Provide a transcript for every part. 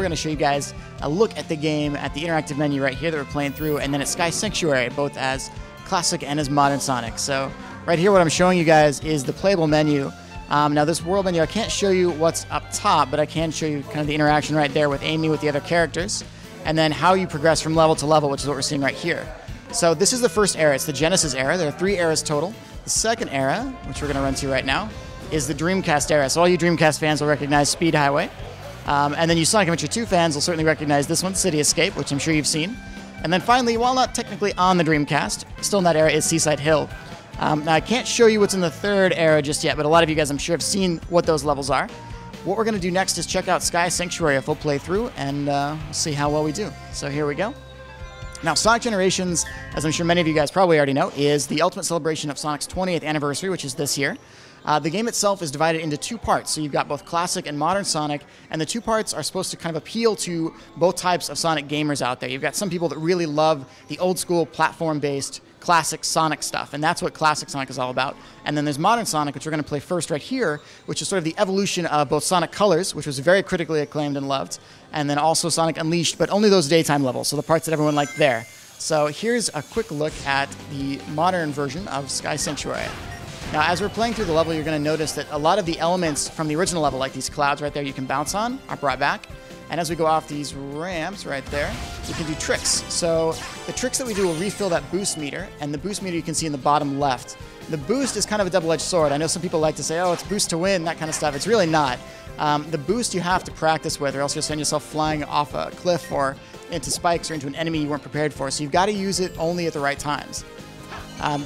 going to show you guys a look at the game, at the interactive menu right here that we're playing through, and then at Sky Sanctuary, both as classic and as modern Sonic. So right here, what I'm showing you guys is the playable menu. Now this world menu, I can't show you what's up top, but I can show you kind of the interaction right there with Amy, with the other characters, and then how you progress from level to level, which is what we're seeing right here. So this is the first era. It's the Genesis era. There are 3 eras total. The second era, which we're going to run to right now, is the Dreamcast era. So all you Dreamcast fans will recognize Speed Highway. And then you Sonic Adventure 2 fans will certainly recognize this one, City Escape, which I'm sure you've seen. And then finally, while not technically on the Dreamcast, still in that era, is Seaside Hill. Now, I can't show you what's in the third era just yet, but a lot of you guys, I'm sure, have seen what those levels are. What we're going to do next is check out Sky Sanctuary, a full playthrough, and we'll see how well we do. So here we go. Now, Sonic Generations, as I'm sure many of you guys probably already know, is the ultimate celebration of Sonic's 20th anniversary, which is this year. The game itself is divided into 2 parts, so you've got both classic and modern Sonic, and the 2 parts are supposed to kind of appeal to both types of Sonic gamers out there. You've got some people that really love the old-school platform-based classic Sonic stuff, and that's what classic Sonic is all about. And then there's modern Sonic, which we're going to play first right here, which is sort of the evolution of both Sonic Colors, which was very critically acclaimed and loved, and then also Sonic Unleashed, but only those daytime levels, so the parts that everyone liked there. So here's a quick look at the modern version of Sky Sanctuary. Now, as we're playing through the level, you're going to notice that a lot of the elements from the original level, like these clouds right there you can bounce on, are brought back. And as we go off these ramps right there, we can do tricks. So the tricks that we do will refill that boost meter, and the boost meter you can see in the bottom left. The boost is kind of a double-edged sword. I know some people like to say, oh, it's boost to win, that kind of stuff. It's really not. The boost you have to practice with, or else you'll send yourself flying off a cliff or into spikes or into an enemy you weren't prepared for. So you've got to use it only at the right times.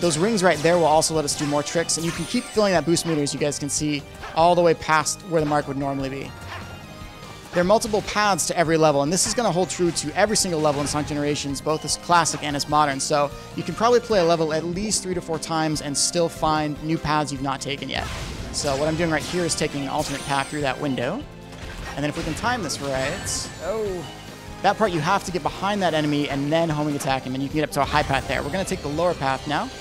Those rings right there will also let us do more tricks, and you can keep filling that boost meter, as you guys can see, all the way past where the mark would normally be. There are multiple paths to every level, and this is going to hold true to every single level in Sonic Generations, both as classic and as modern. So you can probably play a level at least 3 to 4 times and still find new paths you've not taken yet. So what I'm doing right here is taking an alternate path through that window. And then if we can time this right, that part you have to get behind that enemy and then homing attack him, and you can get up to a high path there. We're going to take the lower path now.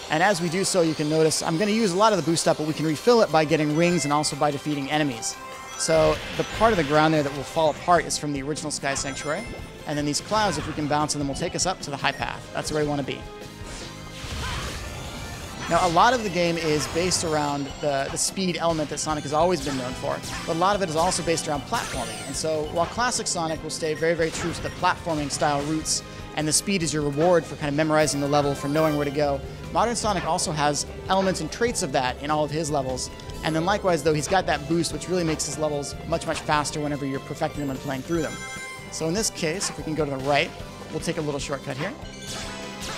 And as we do so, you can notice I'm going to use a lot of the boost up, but we can refill it by getting rings and also by defeating enemies. So the part of the ground there that will fall apart is from the original Sky Sanctuary. And then these clouds, if we can bounce on them, will take us up to the high path. That's where we want to be. Now, a lot of the game is based around the speed element that Sonic has always been known for, but a lot of it is also based around platforming. And so while classic Sonic will stay very, very true to the platforming style roots, and the speed is your reward for kind of memorizing the level, for knowing where to go, modern Sonic also has elements and traits of that in all of his levels. And then likewise, though, he's got that boost, which really makes his levels much, much faster whenever you're perfecting them and playing through them. So in this case, if we can go to the right, we'll take a little shortcut here.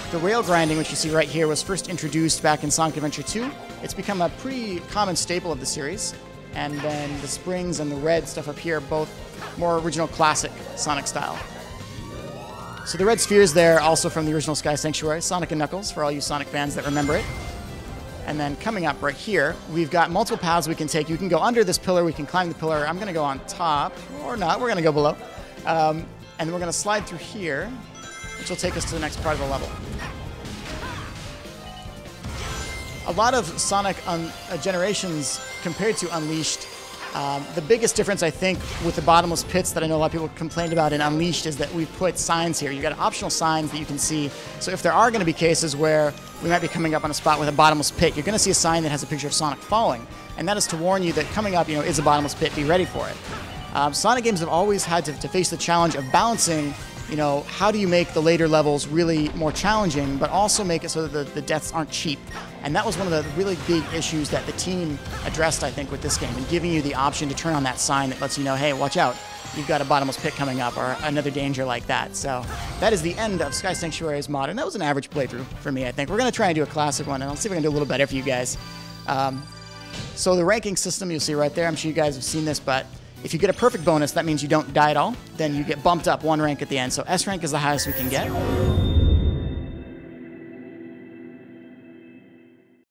The rail grinding, which you see right here, was first introduced back in Sonic Adventure 2. It's become a pretty common staple of the series. And then the springs and the red stuff up here are both more original classic Sonic style. So the red spheres there, also from the original Sky Sanctuary, Sonic and Knuckles, for all you Sonic fans that remember it. And then coming up right here, we've got multiple paths we can take. You can go under this pillar, we can climb the pillar. I'm going to go on top, or not, we're going to go below. And then we're going to slide through here, which will take us to the next part of the level. A lot of Sonic Generations compared to Unleashed, the biggest difference, I think, with the bottomless pits that I know a lot of people complained about in Unleashed is that we've put signs here. You've got optional signs that you can see. So if there are going to be cases where we might be coming up on a spot with a bottomless pit, you're going to see a sign that has a picture of Sonic falling. And that is to warn you that coming up, is a bottomless pit. Be ready for it. Sonic games have always had to face the challenge of balancing, how do you make the later levels really more challenging, but also make it so that the deaths aren't cheap. And that was one of the really big issues that the team addressed, I think, with this game, and giving you the option to turn on that sign that lets you know, hey, watch out, you've got a bottomless pit coming up, or another danger like that. So that is the end of Sky Sanctuary's modern. That was an average playthrough for me, I think. We're going to try and do a classic one, and I'll see if I can do a little better for you guys. So the ranking system, you'll see right there, I'm sure you guys have seen this, but if you get a perfect bonus, that means you don't die at all. Then you get bumped up 1 rank at the end. So S rank is the highest we can get.